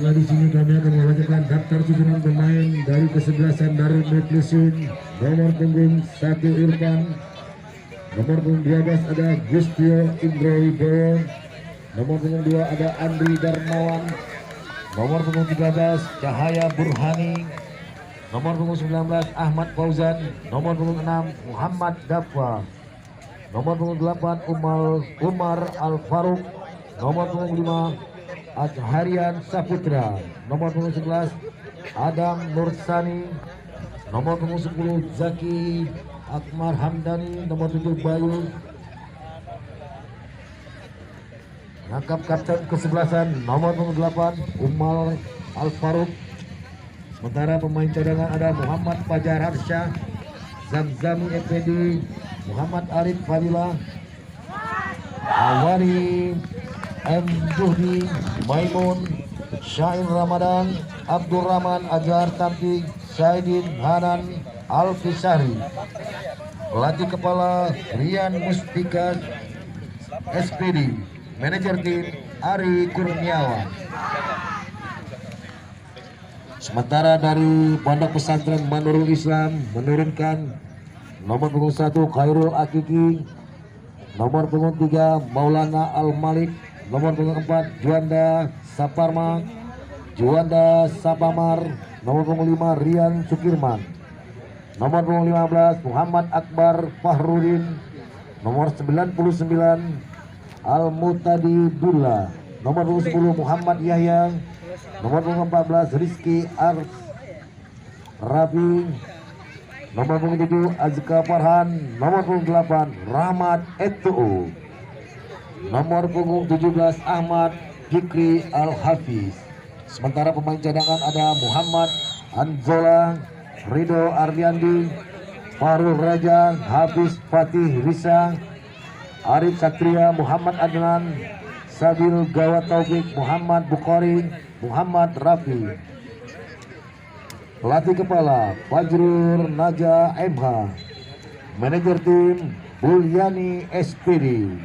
Baiklah, di sini kami akan membacakan daftar susunan pemain dari kesebelasan Darul Muklisin. Nomor punggung 1 Irfan, nomor punggung 12 ada Gustio Indro Wibowo, nomor punggung 2 ada Andri Darmawan, nomor punggung 13 Cahaya Burhani, nomor punggung 19 Ahmad Fauzan, nomor punggung 6 Muhammad Dafa, nomor punggung 8 Umar Al Faruq, nomor punggung 5 Azharian Saputra, nomor punggung 11 Adam Nursani, nomor punggung 10 Zaki Akmar Hamdani, nomor 7 Bayu. Rangkap kapten kesebelasan nomor punggung 8 Umar Al Faruq. Sementara pemain cadangan ada Muhammad Fajar Harsyah, Zamzami Effendi, Muhammad Arif Fadila, Awani M. Juhdi, Maimun, Syair Ramadan, Abdul Rahman Ajar Tampi, Saidin Hanan Al-Fisari. Pelatih kepala Rian Mustika SPD. Manajer tim Ari Kurniawan. Sementara dari Pondok Pesantren Manurul Islam menurunkan nomor punggung 1 Khairul Akiki, nomor punggung 3 Maulana Al-Malik, nomor punggung 4 Juanda Sapamar, nomor punggung 5 Rian Sukirman, nomor punggung 15 Muhammad Akbar Fahrudin, nomor 99 Al-Mutadi Dullah, nomor punggung 10 Muhammad Yahya, nomor punggung 14 Rizky Rabi, nomor punggung 7 Azka Farhan, nomor punggung 8 Rahmat Etu, nomor punggung 17 Ahmad Fikri Al-Hafiz. Sementara pemain cadangan ada Muhammad Anzola, Rido Ardiandi, Farul Raja, Hafiz Fatih Risa, Arif Satria, Muhammad Adnan, Sabil Gawat Taufik, Muhammad Bukhari, Muhammad Rafi. Pelatih kepala Fajrul Naja MH. Manajer tim Bulyani SPD.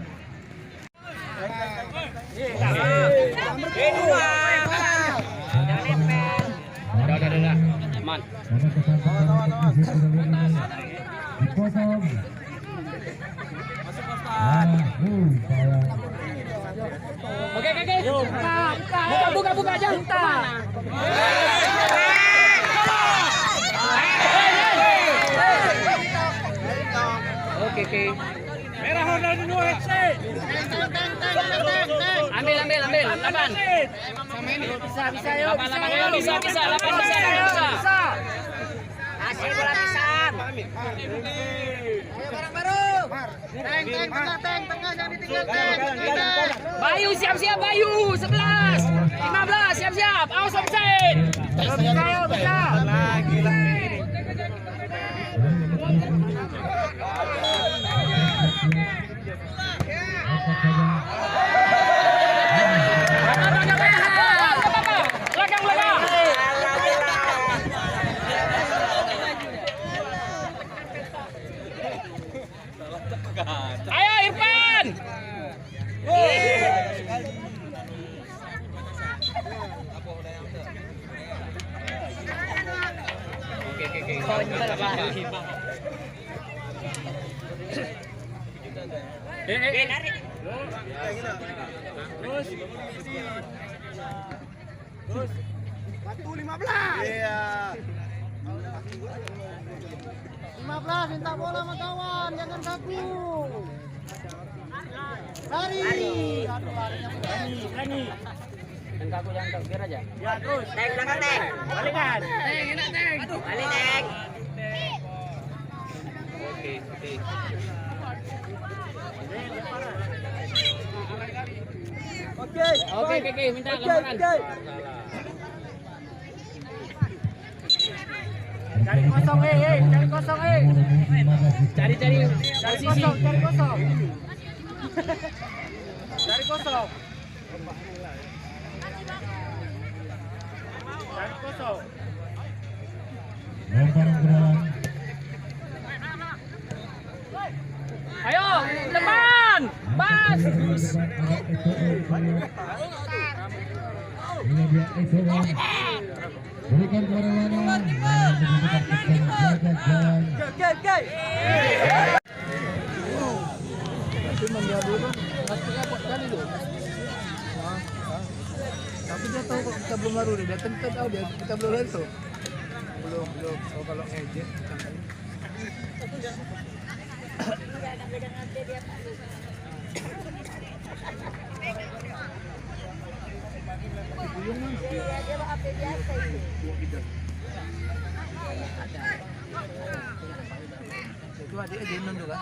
Oke. Buka aja. Oke. Merah Ronaldinho FC. Ambil. Lapan. Sama ini. Bisa yuk. Lapan bisa. Asik bola pisan. Ayo barang baru. Tengah jangan ditinggalkan. Bayu siap-siap Bayu 11 15 siap-siap. Awas offside. Bisa. Lagi. Ayo Irfan. Terus batu 15. Iya. 15 minta bola sama kawan, jangan kaku. Lari. Aduh, larinya berani. Jangan kaku, biar aja. Ya terus. Teng, belakang teng. Balikan. Teng, enak teng. Balik teng. Oke, minta gambaran. Cari kosong, cari kosong, cari sisi. Cari kosong. Cari kosong. Ayo, depan. Pas. Eksowan. Berikan kepada Lana. Menunjukkan kepada Jajan. Tapi dia tahu kalau kita belum baru dia tentu tahu kita belum lalu. Belum. So, kalau ngejek itu adik aja non juga.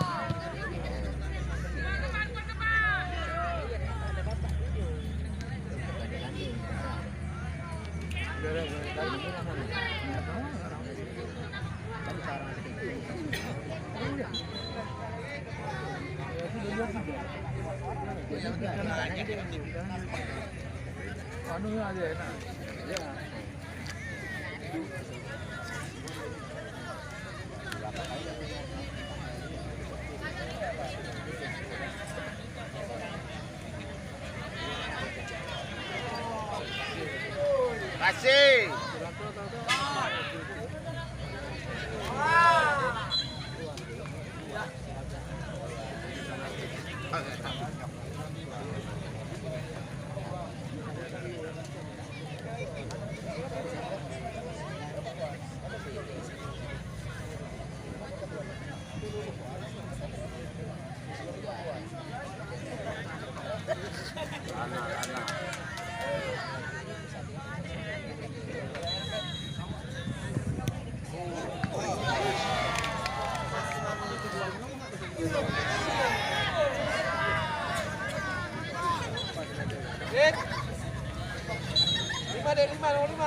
Anu aja enak. Kasih. Lima.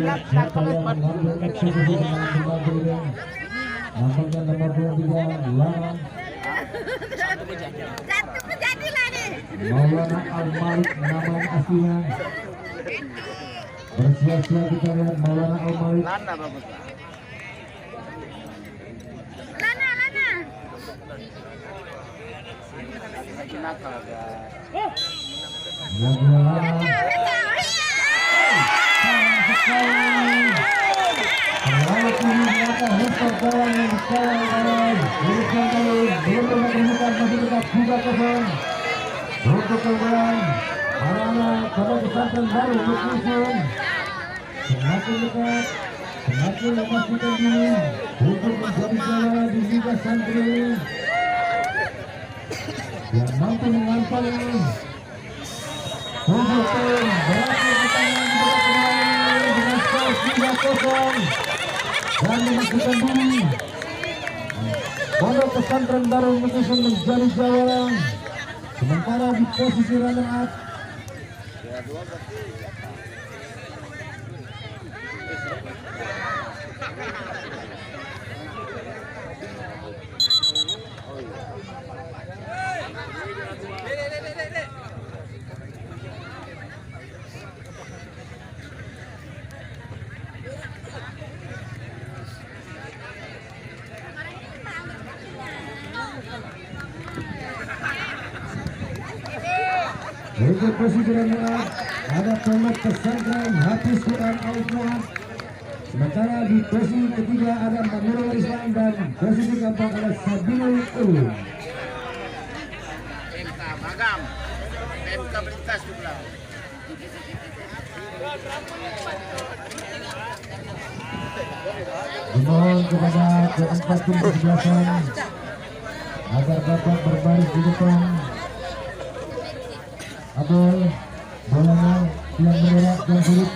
Siapa yang mengambil eksekusi dengan pembantunya? Nampaknya nomor 23 Lana. Maulana Al-Malik namanya aslinya. Bersiap-siap kita lihat Maulana Al-Malik. Lana bagus. Nakal guys. Yang Lana. Terlalu tinggi atas Hesper Jalan yang sekarang belum menemukan masih tetap 3-0 untuk kemudian anak-anak Pondok Pesantren Darul Mukmin semakin dekat semakin memastikan diri untuk menjadi juara di Liga Santri yang mampu mengantar untuk tim berhasil pertandingan dengan skor 3-0 dan memastikan diri Pondok Pesantren Darul Mukmin menjadi juara sementara di posisi runner up Untuk posisi nomor ada Pondok Pesantren Hafiz Quran Al-Quran. Sementara di posisi ketiga ada Nurul Islam dan posisi keempat ada Sabilul Ulum. PMK Magam, PMK Belintas juga. Dimohon kepada keempat tim kesebelasan agar dapat berbaris di depan. Abel bolanya yang menolak dan sulit.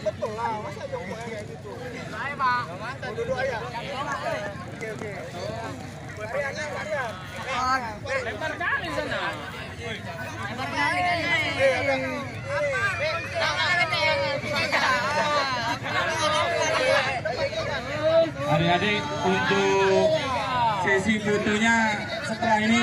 Betul lah, masa jongkoknya kayak gitu? Saya Pak. Mau duduk aja. Oke. Bayarnya. Lempar kali sana. Lempar kali kan. Adik-adik, untuk sesi fotonya setelah ini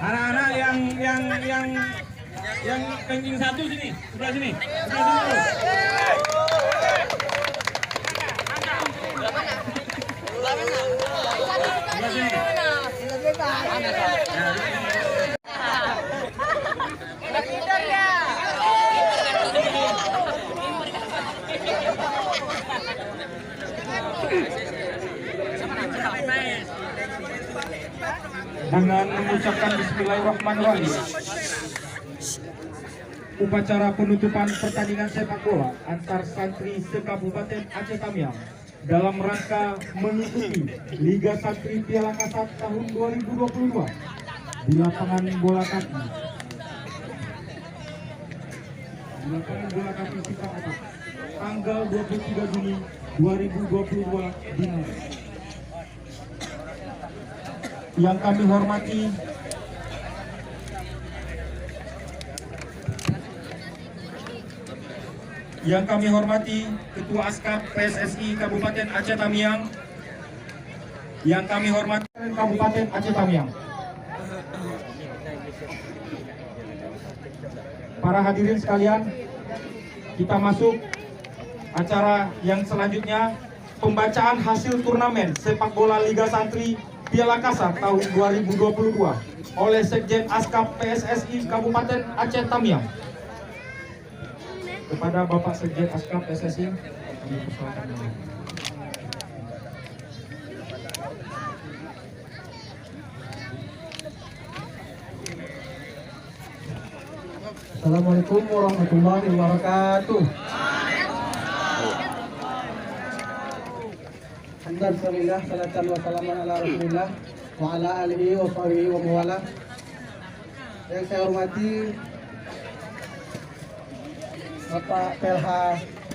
anak-anak yang ranking 1 sini, sebelah sini. Dengan mengucapkan Bismillahirrahmanirrahim, upacara penutupan pertandingan sepak bola antar santri se-Kabupaten Aceh Tamiang dalam rangka mengikuti Liga Santri Piala Kasat tahun 2022 di lapangan bola kaki Simpang Atak tanggal 23 Juni 2022 dini. Yang kami hormati Ketua Askap PSSI Kabupaten Aceh Tamiang, yang kami hormati Kabupaten Aceh Tamiang, para hadirin sekalian, kita masuk acara yang selanjutnya, pembacaan hasil turnamen sepak bola Liga Santri Piala Kasat tahun 2022 oleh Sekjen Askap PSSI Kabupaten Aceh Tamiang. Kepada Bapak Sekjen Askap PSSI, kami persilakan. Assalamualaikum warahmatullahi wabarakatuh. Alhamdulillah, salatan wa salaman ala rasulillah wa ala alihi wa sahbihi wa mawala. Yang saya hormati Bapak PLH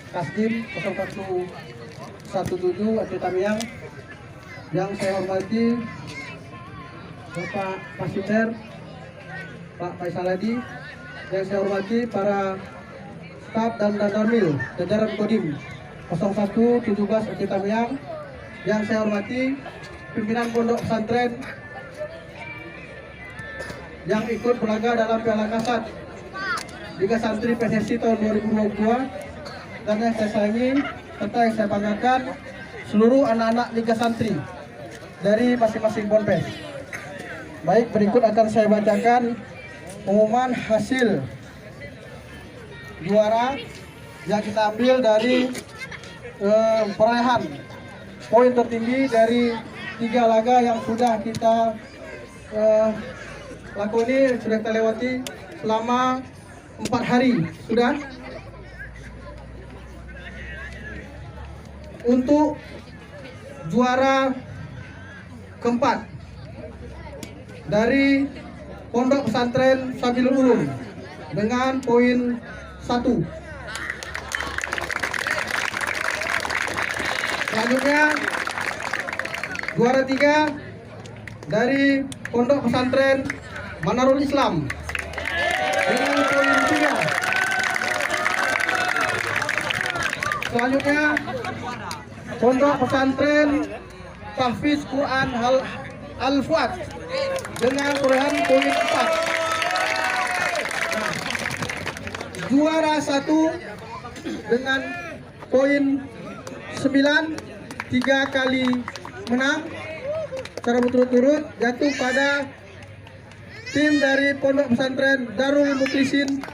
Kasdim 0117 Aceh Tamiang. Yang saya hormati Bapak Pasiter Pak Faisal Hadi. Yang saya hormati para staf dan danramil jajaran Kodim 0117 Aceh Tamiang. Yang saya hormati pimpinan pondok pesantren yang ikut berlaga dalam Piala Kasat Liga Santri PSSI tahun 2022, dan yang saya sayangi serta yang saya banggakan seluruh anak-anak Liga Santri dari masing-masing ponpes. Baik, berikut akan saya bacakan pengumuman hasil juara yang kita ambil dari perolehan poin tertinggi dari 3 laga yang sudah kita lakoni, sudah kita lewati selama 4 hari sudah. untuk juara keempat dari Pondok Pesantren Sabilul Ulum dengan poin 1. Selanjutnya juara 3 dari Pondok Pesantren Manarul Islam dengan poin 3. Selanjutnya Pondok Pesantren Tahfiz Quran Al-Fuad dengan perolehan poin 4. Juara 1 dengan poin 9, 3 kali menang secara berturut-turut jatuh pada tim dari Pondok Pesantren Darul Muklisin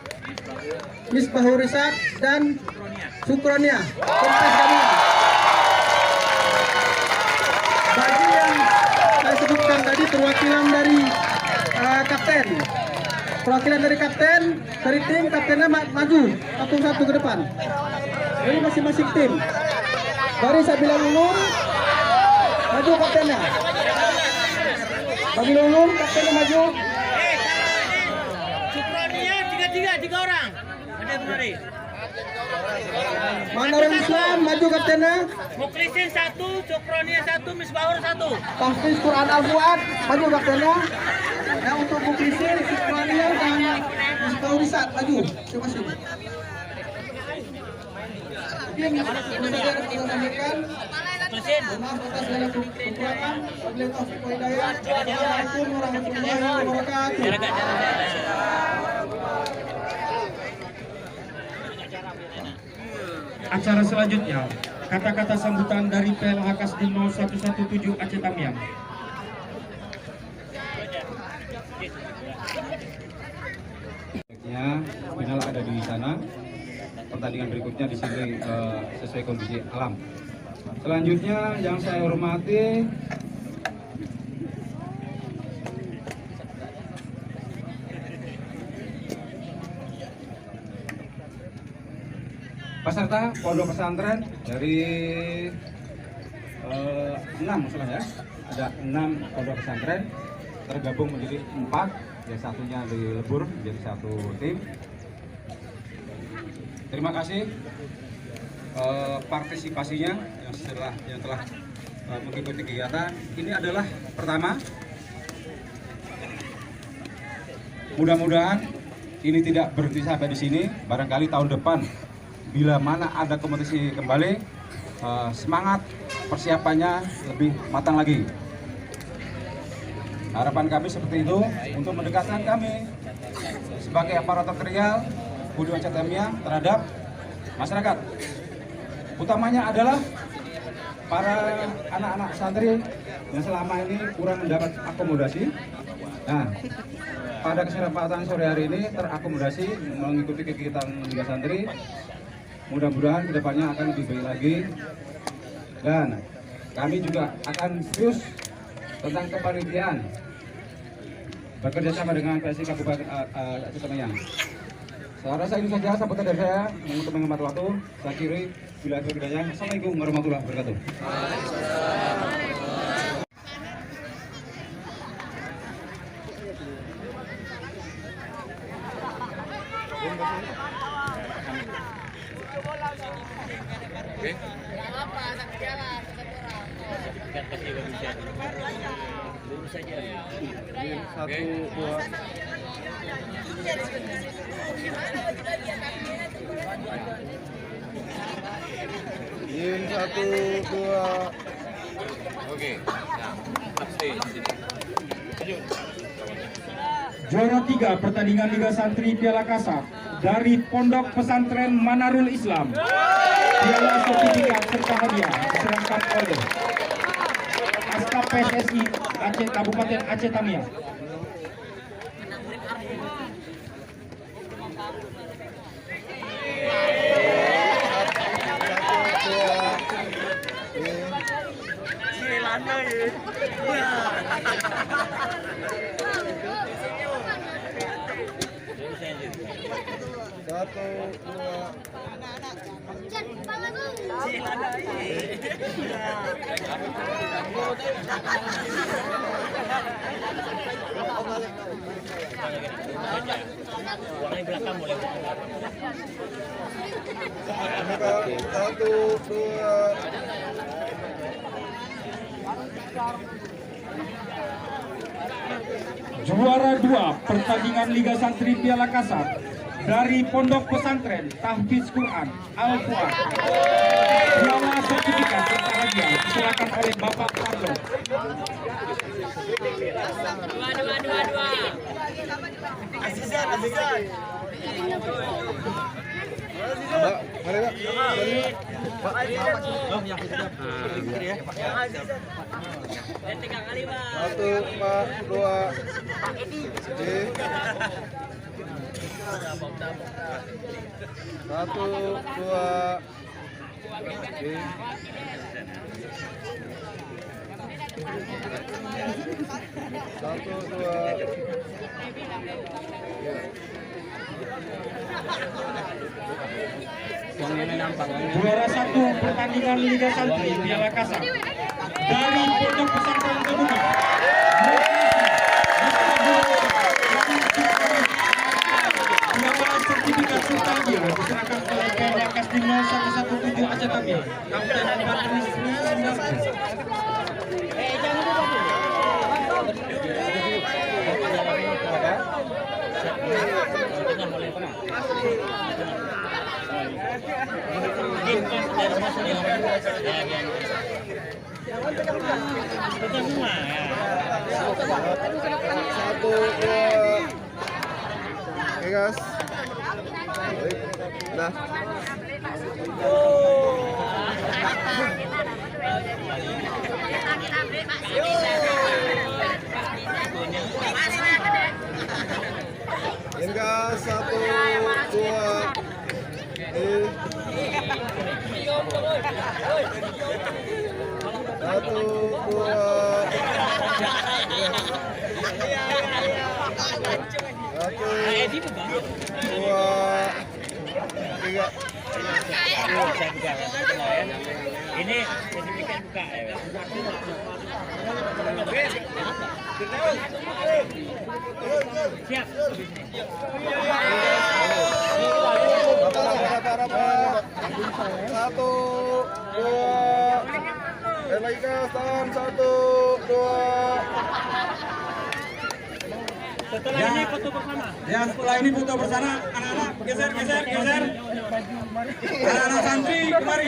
Misbahur Risad dan Sukronia. Bagi yang saya sebutkan tadi perwakilan dari kapten. Perwakilan dari kapten, dari tim kaptennya maju satu-satu ke depan. Ini masing-masing tim. Dari Sabilul Ulum maju kaptennya. Sabilul Ulum kaptennya maju. Sukronia tiga orang. Ada kemari. Manarul Islam maju kaptennya. Muklisin 1, Sukronia 1, Misbahur 1. Tahfiz Quran Al-Fuad maju kaptennya. Nah, untuk Muklisin, Sukronia dan Misbahur Risad maju masing-masing. Mungkin saudara kita sampaikan. Maaf atas segala kekurangan. Wabillahi taufiq wal hidayah. Assalamualaikum warahmatullahi wabarakatuh. Acara selanjutnya, kata-kata sambutan dari PLH Kasdim 0117 Aceh Tamiang. Final ada di sana, pertandingan berikutnya di sini sesuai kondisi alam. Selanjutnya yang saya hormati peserta pondok pesantren dari 6 masalah ya, ada 6 pondok pesantren tergabung menjadi 4, yang satunya dilebur menjadi satu tim. Terima kasih partisipasinya yang telah mengikuti kegiatan. Ini adalah pertama. Mudah-mudahan ini tidak berhenti sampai di sini. Barangkali tahun depan bila mana ada kompetisi kembali, semangat persiapannya lebih matang lagi. Harapan kami seperti itu untuk mendekatkan kami sebagai aparatur teritorial Budi Aceh Tamiang terhadap masyarakat. Utamanya adalah para anak-anak santri yang selama ini kurang mendapat akomodasi. Nah, pada kesempatan sore hari ini terakomodasi mengikuti kegiatan Liga Santri. Mudah-mudahan kedepannya akan lebih baik lagi. Dan kami juga akan terus tentang kepanitiaan bekerja sama dengan PSI Kabupaten Aceh Tamiang. Saya rasa ini saja sambutan dari saya untuk menghemat waktu. Saya akhiri bila ada hidayah. Assalamualaikum warahmatullahi wabarakatuh. Yin 1, 2. Oke. Juara 3 pertandingan Liga Santri Piala Kasab dari Pondok Pesantren Manarul Islam. Piala sertifikat serta hadiah diserahkan oleh Askap PSSI Aceh Kabupaten Aceh Tamiang. Satu, dua. Satu, dua. Juara 2 pertandingan Liga Santri Piala Kasar dari Pondok Pesantren Tahfiz Quran Al-Fuad. Piala sertifikat serta hadiah diserahkan oleh Bapak Pardo. Dua. Azizan. Mari Pak. Dan 3 kali, Bang. 1, Pak, 2. Oke. 1, 2. Oke. 1, 2. Juara 1 pertandingan Liga Santri Piala Kasar dari Pondok Pesantren Kebuka. Piala sertifikat serta hadiah diserahkan oleh Pemda Kastim 0117 Aceh Tamiang, Kabupaten Banten 19. Satu, dua. Oke, guys. Baik. Nah. Ini guys, 1, 2. Satu, dua. Satu, dua, tiga. Ini sertifikat buka ya. Siap. Satu, dua. Lagi guys, tahan. 1, 2. Setelah ini foto bersama. Ya, setelah ini foto bersama. Anak-anak geser. Anak-anak santri kemari.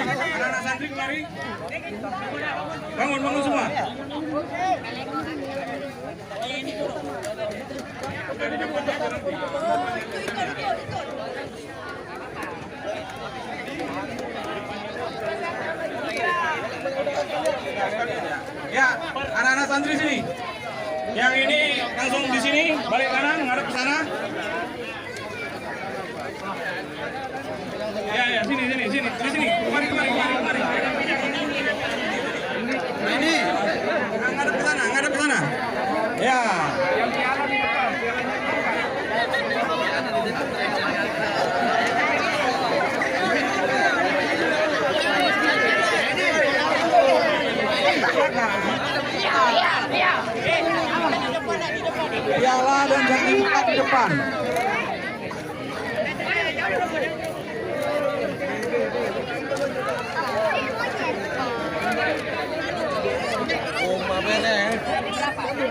Bangun semua. Ya, anak-anak santri sini. Yang ini langsung di sini, balik kanan, ngadep ke sana. Ya, sini. Di sini. Kemari. Ini. Ngadep ke sana. Ya. Piala dan sertifikat di depan.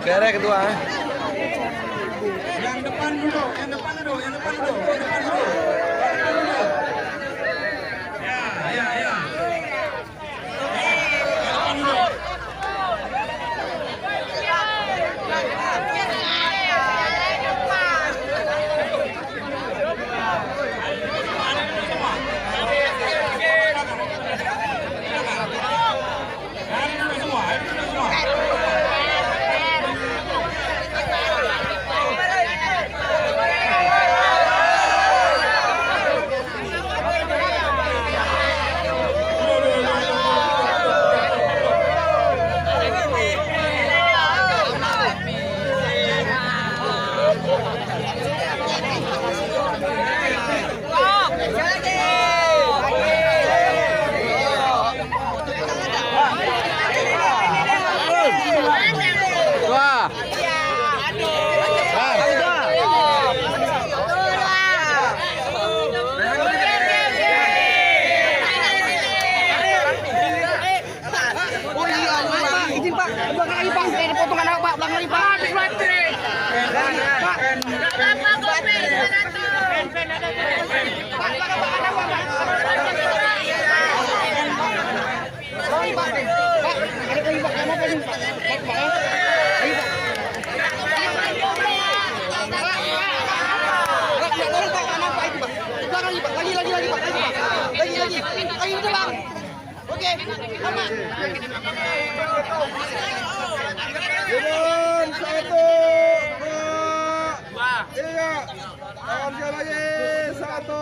Daerah kedua. Yang depan dulu. Ya. Ayo udah bang. Oke, aman. Turun 1, 2, 3. Tangan siapa lagi? 1,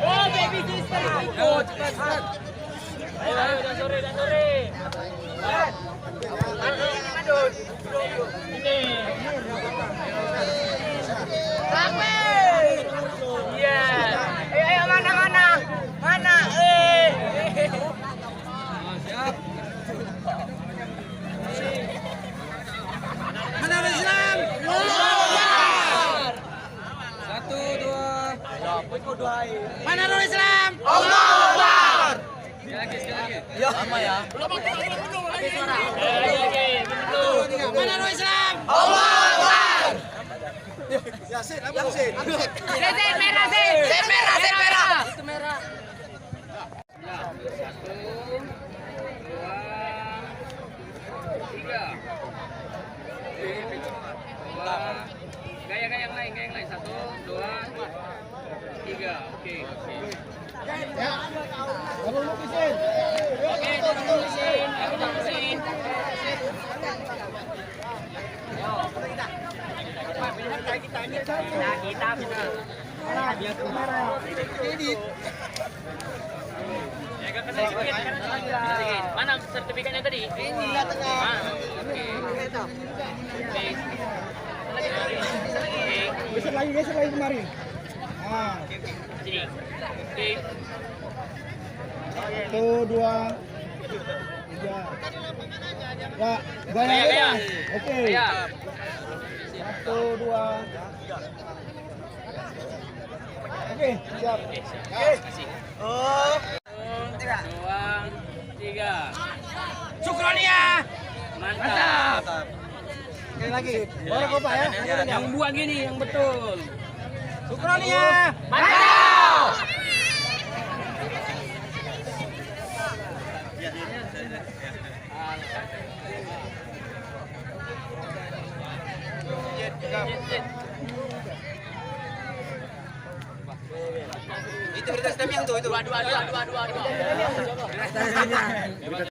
Oh, baby sister ikut. Cepat. Ayo, dan sore. Madun. Ini. Iya. Ayo, mana? Mana? Siap. Mana Islam? Mana Nurul Islam? Allah Akbar. Sekali lagi. Ya. Lama ya. Mana Nurul Islam? Allah Akbar. Ya, Sin. Merah. Itu merah. 1, 2, 3. Gaya yang lain. 1, 2, 3. Oke. Tolong lukisin. Oke, tolong lukisin. Kita benar. Mana sertifikatnya tadi? Ini. Oke. Geser lagi kemarin. Nah, Sini. Oke. 1, 2, 3. Ya, gaya. Oke. Ya. 1, 2. Oke, siap. Kasih. 2, 3. Syukronia. Mantap. Sekali lagi. Boleh kok Pak ya? Yang buat gini yang betul. Syukronia. Mantap. Itu berita stem yang tuh itu. Dua.